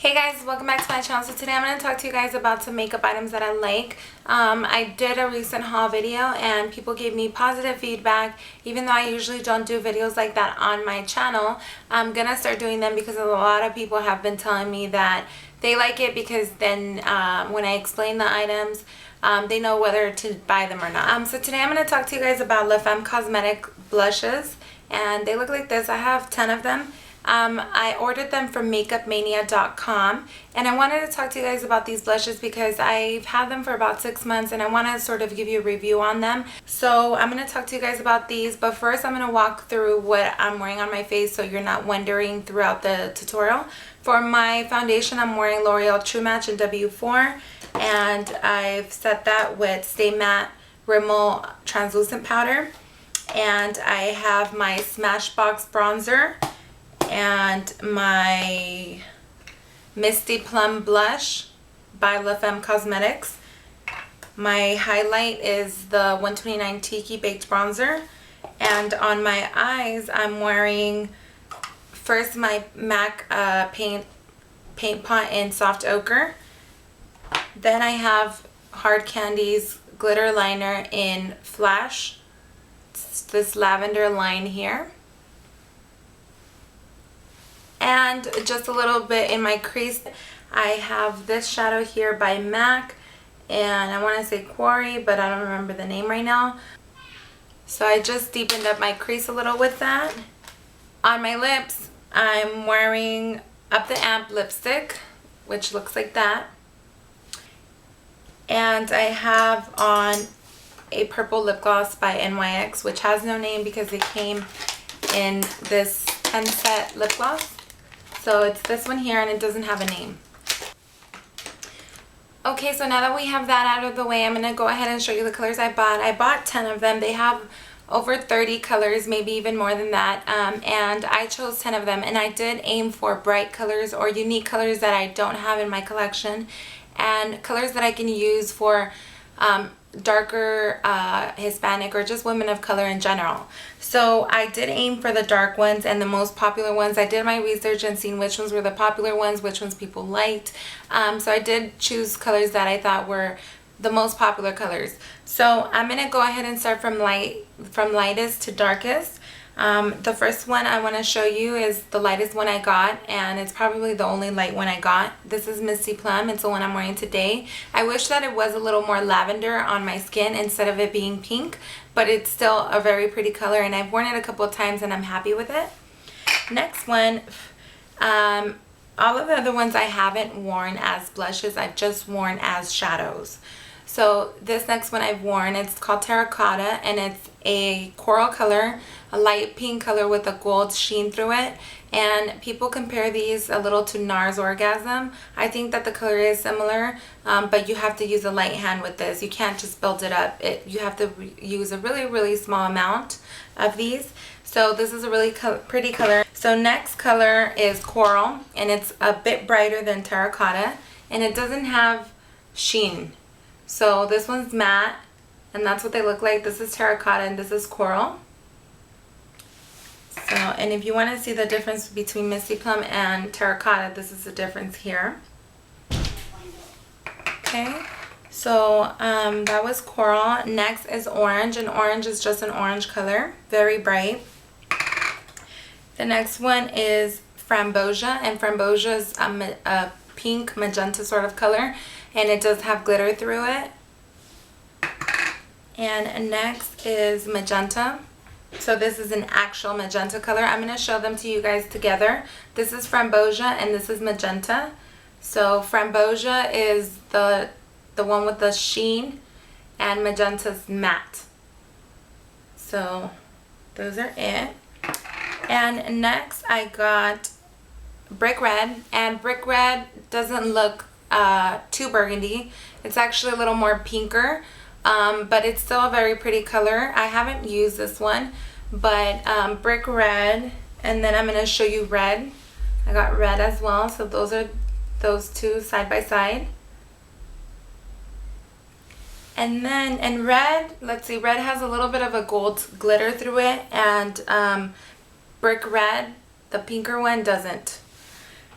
Hey guys, welcome back to my channel. So today I'm going to talk to you guys about some makeup items that I like. I did a recent haul video and people gave me positive feedback. Even though I usually don't do videos like that on my channel, I'm going to start doing them because a lot of people have been telling me that they like it because then when I explain the items, they know whether to buy them or not. So today I'm going to talk to you guys about Lafemme cosmetic blushes, and they look like this. I have 10 of them. I ordered them from makeupmania.com, and I wanted to talk to you guys about these blushes because I've had them for about 6 months and I want to sort of give you a review on them. So I'm going to talk to you guys about these, but first I'm going to walk through what I'm wearing on my face so you're not wondering throughout the tutorial. For my foundation, I'm wearing L'Oreal True Match in W4, and I've set that with Stay Matte Rimmel Translucent Powder, and I have my Smashbox bronzer and my Misty Plum blush by Lafemme Cosmetics. My highlight is the 129 Tiki Baked Bronzer, and on my eyes I'm wearing first my MAC paint pot in Soft Ochre. Then I have Hard Candy's glitter liner in Flash. It's this lavender line here. And just a little bit in my crease, I have this shadow here by MAC, and I want to say Quarry, but I don't remember the name right now. So I just deepened up my crease a little with that. On my lips, I'm wearing Up the Amp lipstick, which looks like that. And I have on a purple lip gloss by NYX, which has no name because it came in this 10 set lip gloss. So it's this one here, and it doesn't have a name. Okay, so now that we have that out of the way, I'm going to go ahead and show you the colors I bought. I bought 10 of them. They have over 30 colors, maybe even more than that, and I chose 10 of them. And I did aim for bright colors or unique colors that I don't have in my collection, and colors that I can use for darker Hispanic or just women of color in general. So I did aim for the dark ones and the most popular ones. I did my research and seen which ones were the popular ones, which ones people liked. So I did choose colors that I thought were the most popular colors. So I'm gonna go ahead and start from lightest to darkest. The first one I want to show you is the lightest one I got, and it's probably the only light one I got. This is Misty Plum. It's the one I'm wearing today. I wish that it was a little more lavender on my skin instead of it being pink, but it's still a very pretty color, and I've worn it a couple of times and I'm happy with it. Next one, all of the other ones I haven't worn as blushes. I've just worn as shadows. So this next one I've worn, it's called Terracotta, and it's a coral color, a light pink color with a gold sheen through it. And people compare these a little to NARS Orgasm. I think that the color is similar, but you have to use a light hand with this. You can't just build it up. You have to use a really small amount of these. So this is a really pretty color. So next color is Coral, and it's a bit brighter than Terracotta, and it doesn't have sheen. So this one's matte, and that's what they look like. This is Terracotta and this is Coral. So, and if you want to see the difference between Misty Plum and Terracotta, this is the difference here. Okay, so that was Coral. Next is Orange, and Orange is just an orange color, very bright. The next one is Framboesa, and Framboesa is a pink magenta sort of color, and it does have glitter through it. And next is Magenta. So this is an actual magenta color. I'm going to show them to you guys together. This is Framboesa and this is Magenta. So Framboesa is the one with the sheen, and Magenta's matte. So those are it. And next I got Brick Red, and Brick Red doesn't look too burgundy. It's actually a little more pinker, but it's still a very pretty color. I haven't used this one, but Brick Red, and then I'm going to show you Red. I got Red as well, so those are those two side by side. And then in Red, let's see, Red has a little bit of a gold glitter through it, and Brick Red, the pinker one, doesn't.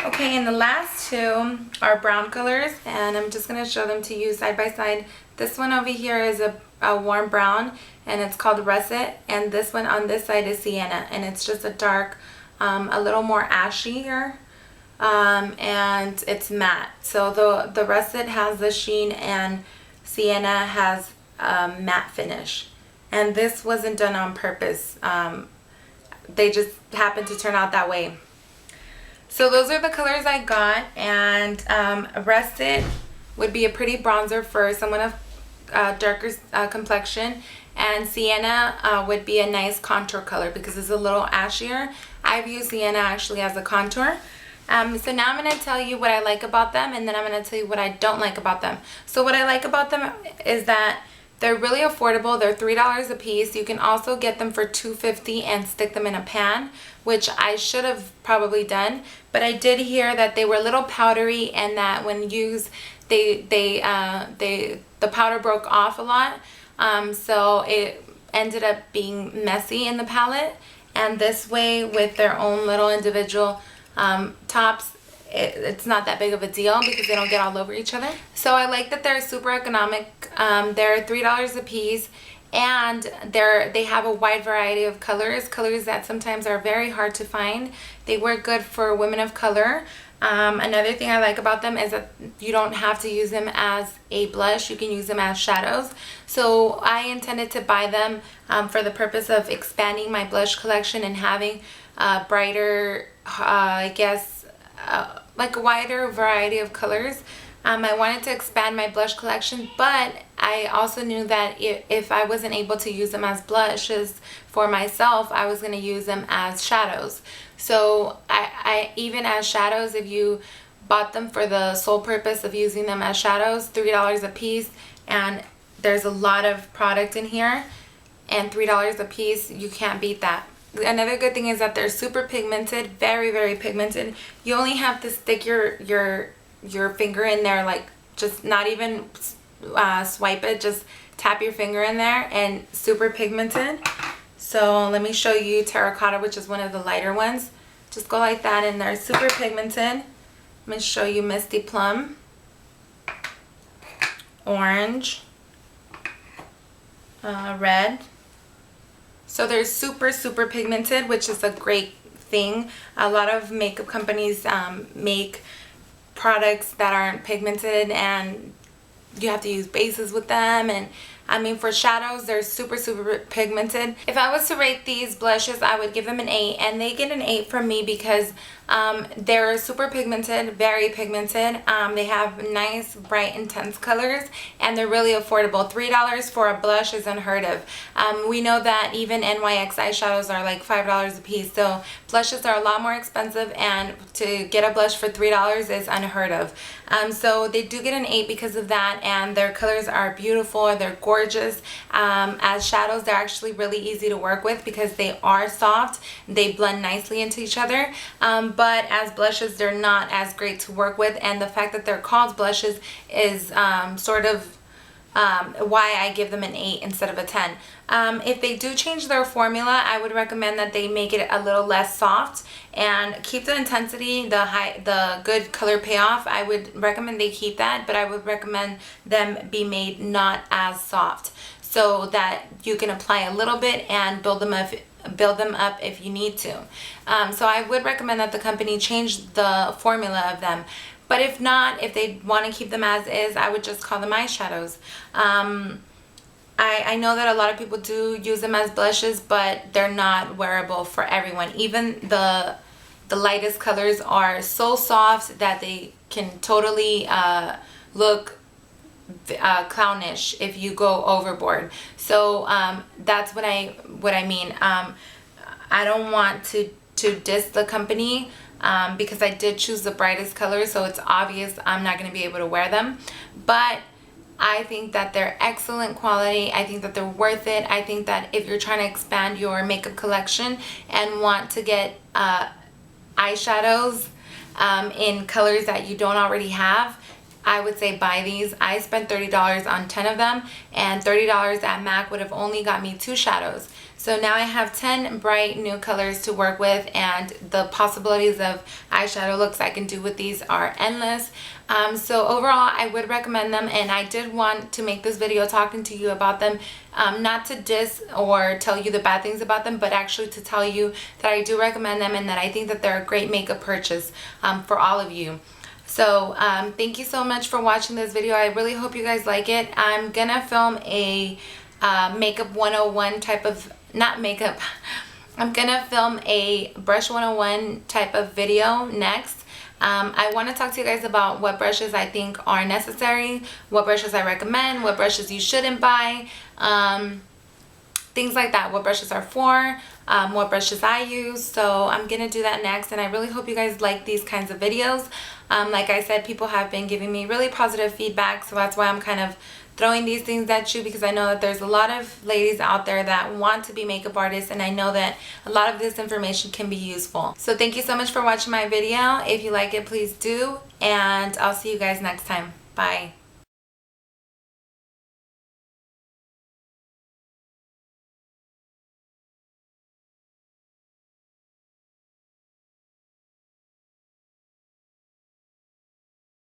Okay, and the last two are brown colors, and I'm just going to show them to you side by side. This one over here is a warm brown, and it's called Russet, and this one on this side is Sienna, and it's just a dark, a little more ashy here, and it's matte. So the Russet has the sheen, and Sienna has a matte finish. And this wasn't done on purpose. They just happened to turn out that way. So those are the colors I got, and Russet would be a pretty bronzer for someone of darker complexion, and Sienna would be a nice contour color because it's a little ashier. I've used Sienna actually as a contour. So now I'm going to tell you what I like about them, and then I'm going to tell you what I don't like about them. So what I like about them is that they're really affordable. They're $3 a piece. You can also get them for $2.50 and stick them in a pan, which I should have probably done. But I did hear that they were a little powdery, and that when used, the powder broke off a lot. So it ended up being messy in the palette. And this way, with their own little individual tops, it's not that big of a deal because they don't get all over each other. So I like that they're super economic. They're $3 a piece, and they have a wide variety of colors that sometimes are very hard to find. They work good for women of color. Another thing I like about them is that you don't have to use them as a blush. You can use them as shadows. So I intended to buy them for the purpose of expanding my blush collection and having brighter, I guess, like a wider variety of colors. I wanted to expand my blush collection, but I also knew that if I wasn't able to use them as blushes for myself, I was going to use them as shadows. So I even as shadows, if you bought them for the sole purpose of using them as shadows, $3 a piece, and there's a lot of product in here, and $3 a piece, you can't beat that. Another good thing is that they're super pigmented, very, very pigmented. You only have to stick your finger in there, like just not even swipe it, just tap your finger in there, and super pigmented. So let me show you Terracotta, which is one of the lighter ones. Just go like that, and they're super pigmented. I'm going to show you Misty Plum, Orange, Red. So they're super, super pigmented, which is a great thing. A lot of makeup companies make products that aren't pigmented, and you have to use bases with them. And I mean, for shadows, they're super, super pigmented. If I was to rate these blushes, I would give them an 8, and they get an 8 from me because they're super pigmented, very pigmented. They have nice, bright, intense colors, and they're really affordable. $3 for a blush is unheard of. We know that even NYX eyeshadows are like $5 a piece, so blushes are a lot more expensive, and to get a blush for $3 is unheard of. So they do get an 8 because of that, and their colors are beautiful. They're gorgeous. As shadows, they're actually really easy to work with because they are soft. They blend nicely into each other. But as blushes, they're not as great to work with, and the fact that they're called blushes is sort of why I give them an 8 instead of a 10. If they do change their formula, I would recommend that they make it a little less soft and keep the intensity, the good color payoff. I would recommend they keep that, but I would recommend them be made not as soft so that you can apply a little bit and build them up if you need to. So I would recommend that the company change the formula of them. But if not, if they want to keep them as is, I would just call them eyeshadows. I know that a lot of people do use them as blushes, but they're not wearable for everyone. Even the lightest colors are so soft that they can totally look clownish if you go overboard. So that's what I mean. I don't want to diss the company because I did choose the brightest colors, so it's obvious I'm not going to be able to wear them. But I think that they're excellent quality. I think that they're worth it. I think that if you're trying to expand your makeup collection and want to get eyeshadows in colors that you don't already have, I would say buy these. I spent $30 on 10 of them, and $30 at MAC would have only got me 2 shadows. So now I have 10 bright new colors to work with, and the possibilities of eyeshadow looks I can do with these are endless. So overall, I would recommend them, and I did want to make this video talking to you about them, not to diss or tell you the bad things about them, but actually to tell you that I do recommend them and that I think that they're a great makeup purchase for all of you. So thank you so much for watching this video. I really hope you guys like it. I'm gonna film a makeup 101 type of, not makeup, I'm gonna film a brush 101 type of video next. I want to talk to you guys about what brushes I think are necessary, what brushes I recommend, what brushes you shouldn't buy, things like that, what brushes are for, what brushes I use. So I'm gonna do that next, and I really hope you guys like these kinds of videos. Like I said, people have been giving me really positive feedback, so that's why I'm kind of throwing these things at you, because I know that there's a lot of ladies out there that want to be makeup artists, and I know that a lot of this information can be useful. So thank you so much for watching my video. If you like it, please do, and I'll see you guys next time. Bye.